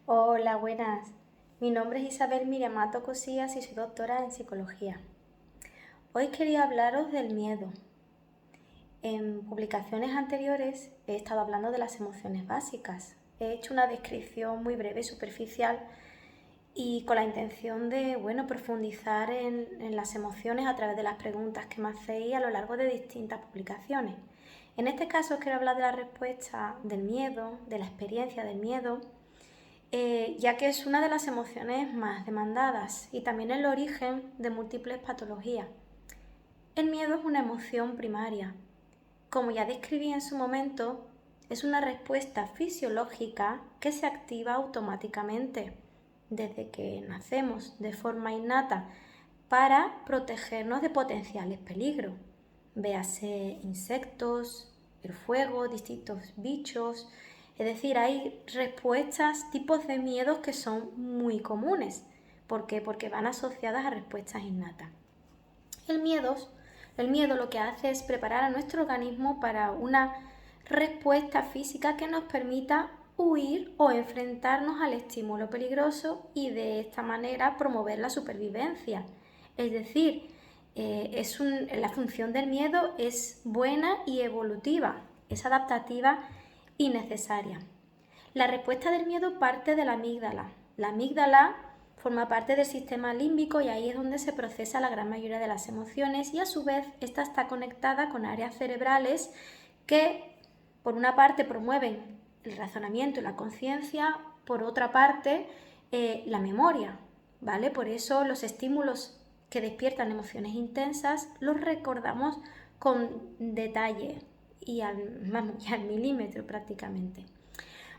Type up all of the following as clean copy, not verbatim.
Hola, buenas. Mi nombre es Isabel Miriamato Cosías y soy doctora en psicología. Hoy quería hablaros del miedo. En publicaciones anteriores he estado hablando de las emociones básicas. He hecho una descripción muy breve y superficial y con la intención de, profundizar en las emociones a través de las preguntas que me hacéis a lo largo de distintas publicaciones. En este caso quiero hablar de la respuesta del miedo, de la experiencia del miedo, ya que es una de las emociones más demandadas y también el origen de múltiples patologías. El miedo es una emoción primaria. Como ya describí en su momento, es una respuesta fisiológica que se activa automáticamente desde que nacemos de forma innata para protegernos de potenciales peligros, véase insectos, el fuego, distintos bichos. Es decir, hay respuestas, tipos de miedos que son muy comunes. ¿Por qué? Porque van asociadas a respuestas innatas. El miedo, el miedo lo que hace es preparar a nuestro organismo para una respuesta física que nos permita huir o enfrentarnos al estímulo peligroso y de esta manera promover la supervivencia. Es decir, la función del miedo es buena y evolutiva, es adaptativa y necesaria. La respuesta del miedo parte de la amígdala. La amígdala forma parte del sistema límbico y ahí es donde se procesa la gran mayoría de las emociones y a su vez esta está conectada con áreas cerebrales que por una parte promueven el razonamiento y la conciencia, por otra parte la memoria, ¿vale? Por eso los estímulos que despiertan emociones intensas los recordamos con detalle y al milímetro prácticamente.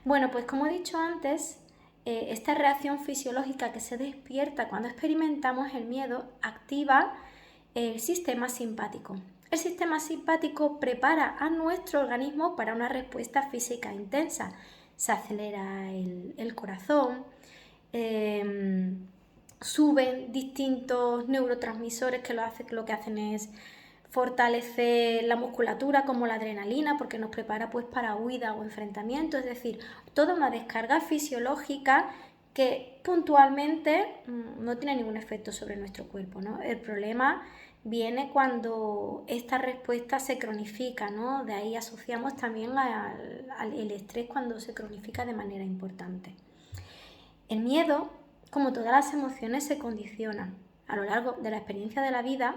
Bueno, pues como he dicho antes, esta reacción fisiológica que se despierta cuando experimentamos el miedo activa el sistema simpático. El sistema simpático prepara a nuestro organismo para una respuesta física intensa. Se acelera el corazón, suben distintos neurotransmisores que lo que hacen es fortalecer la musculatura como la adrenalina porque nos prepara pues para huida o enfrentamiento, es decir, toda una descarga fisiológica que puntualmente no tiene ningún efecto sobre nuestro cuerpo, ¿no? El problema viene cuando esta respuesta se cronifica, ¿no? De ahí asociamos también el estrés cuando se cronifica de manera importante. El miedo, como todas las emociones, se condiciona. A lo largo de la experiencia de la vida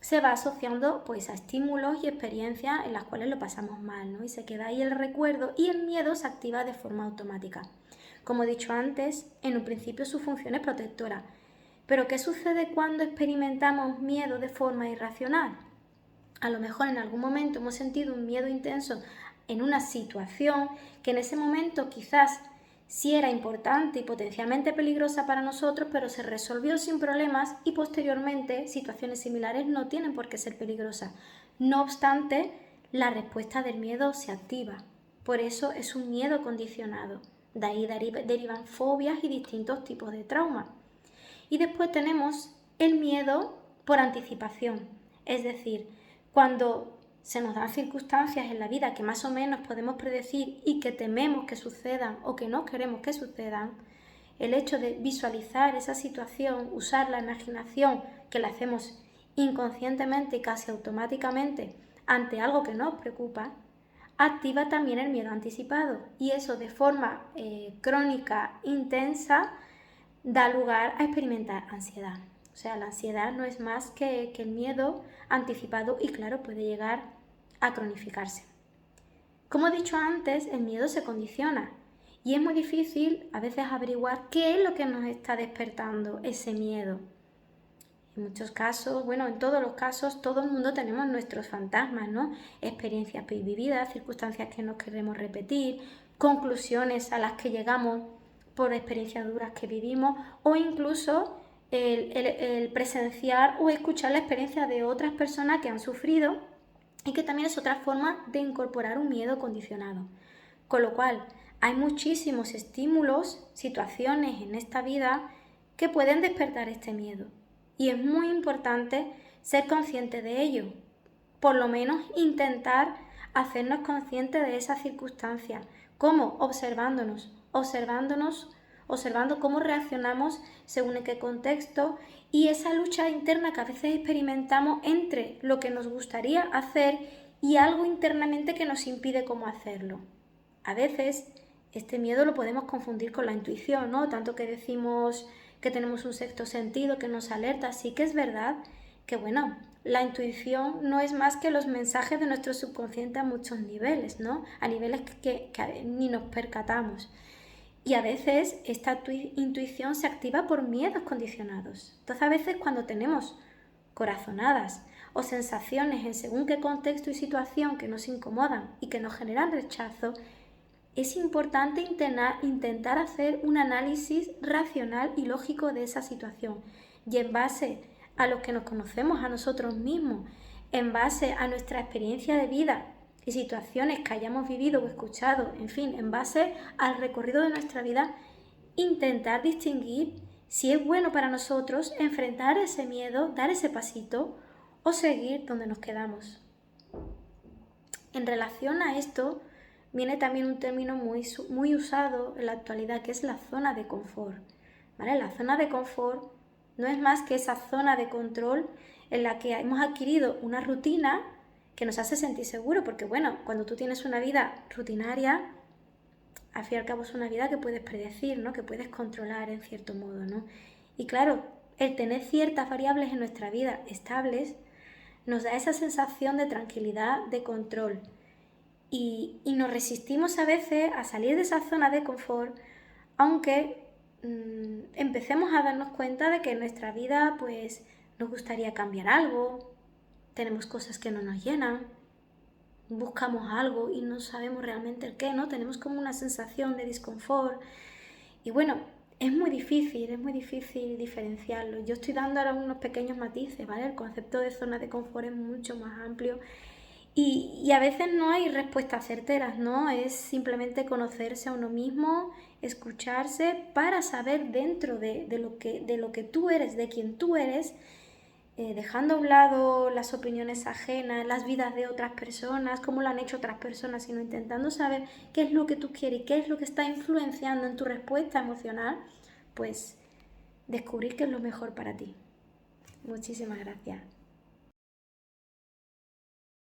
se va asociando pues a estímulos y experiencias en las cuales lo pasamos mal, ¿no? Y se queda ahí el recuerdo y el miedo se activa de forma automática. Como he dicho antes, en un principio su función es protectora. Pero ¿qué sucede cuando experimentamos miedo de forma irracional? A lo mejor en algún momento hemos sentido un miedo intenso en una situación que en ese momento quizás sí era importante y potencialmente peligrosa para nosotros, pero se resolvió sin problemas y posteriormente situaciones similares no tienen por qué ser peligrosas. No obstante, la respuesta del miedo se activa. Por eso es un miedo condicionado. De ahí derivan fobias y distintos tipos de traumas. Y después tenemos el miedo por anticipación, es decir, cuando se nos dan circunstancias en la vida que más o menos podemos predecir y que tememos que sucedan o que no queremos que sucedan, el hecho de visualizar esa situación, usar la imaginación que la hacemos inconscientemente y casi automáticamente ante algo que nos preocupa, activa también el miedo anticipado y eso de forma crónica, intensa, da lugar a experimentar ansiedad. O sea, la ansiedad no es más que el miedo anticipado y claro, puede llegar a cronificarse. Como he dicho antes, el miedo se condiciona y es muy difícil a veces averiguar qué es lo que nos está despertando ese miedo. En muchos casos, en todos los casos, todo el mundo tenemos nuestros fantasmas, ¿no? Experiencias vividas, circunstancias que nos queremos repetir, conclusiones a las que llegamos por experiencias duras que vivimos o incluso el presenciar o escuchar la experiencia de otras personas que han sufrido y que también es otra forma de incorporar un miedo condicionado. Con lo cual, hay muchísimos estímulos, situaciones en esta vida que pueden despertar este miedo. Y es muy importante ser consciente de ello. Por lo menos intentar hacernos conscientes de esas circunstancias. ¿Cómo? Observándonos observando cómo reaccionamos según en qué contexto y esa lucha interna que a veces experimentamos entre lo que nos gustaría hacer y algo internamente que nos impide cómo hacerlo. A veces este miedo lo podemos confundir con la intuición, ¿no? Tanto que decimos que tenemos un sexto sentido que nos alerta, sí que es verdad que, bueno, la intuición no es más que los mensajes de nuestro subconsciente a muchos niveles, ¿no? A niveles que ni nos percatamos. Y a veces esta intuición se activa por miedos condicionados. Entonces a veces cuando tenemos corazonadas o sensaciones en según qué contexto y situación que nos incomodan y que nos generan rechazo, es importante intentar hacer un análisis racional y lógico de esa situación y en base a los que nos conocemos a nosotros mismos, en base a nuestra experiencia de vida y situaciones que hayamos vivido o escuchado, en fin, en base al recorrido de nuestra vida, intentar distinguir si es bueno para nosotros enfrentar ese miedo, dar ese pasito o seguir donde nos quedamos. En relación a esto, viene también un término muy usado en la actualidad que es la zona de confort. ¿Vale? La zona de confort no es más que esa zona de control en la que hemos adquirido una rutina que nos hace sentir seguros, porque bueno, cuando tú tienes una vida rutinaria, al fin y al cabo es una vida que puedes predecir, ¿no? Que puedes controlar en cierto modo, ¿no? Y claro, el tener ciertas variables en nuestra vida estables nos da esa sensación de tranquilidad, de control. Y nos resistimos a veces a salir de esa zona de confort, aunque empecemos a darnos cuenta de que en nuestra vida pues nos gustaría cambiar algo, tenemos cosas que no nos llenan, buscamos algo y no sabemos realmente el qué, ¿no? Tenemos como una sensación de disconfort y bueno, es muy difícil diferenciarlo. Yo estoy dando ahora unos pequeños matices, ¿vale? El concepto de zona de confort es mucho más amplio y a veces no hay respuestas certeras, ¿no? Es simplemente conocerse a uno mismo, escucharse para saber dentro de lo que tú eres, de quien tú eres, dejando a un lado las opiniones ajenas, las vidas de otras personas, cómo lo han hecho otras personas, sino intentando saber qué es lo que tú quieres y qué es lo que está influenciando en tu respuesta emocional, pues descubrir qué es lo mejor para ti. Muchísimas gracias.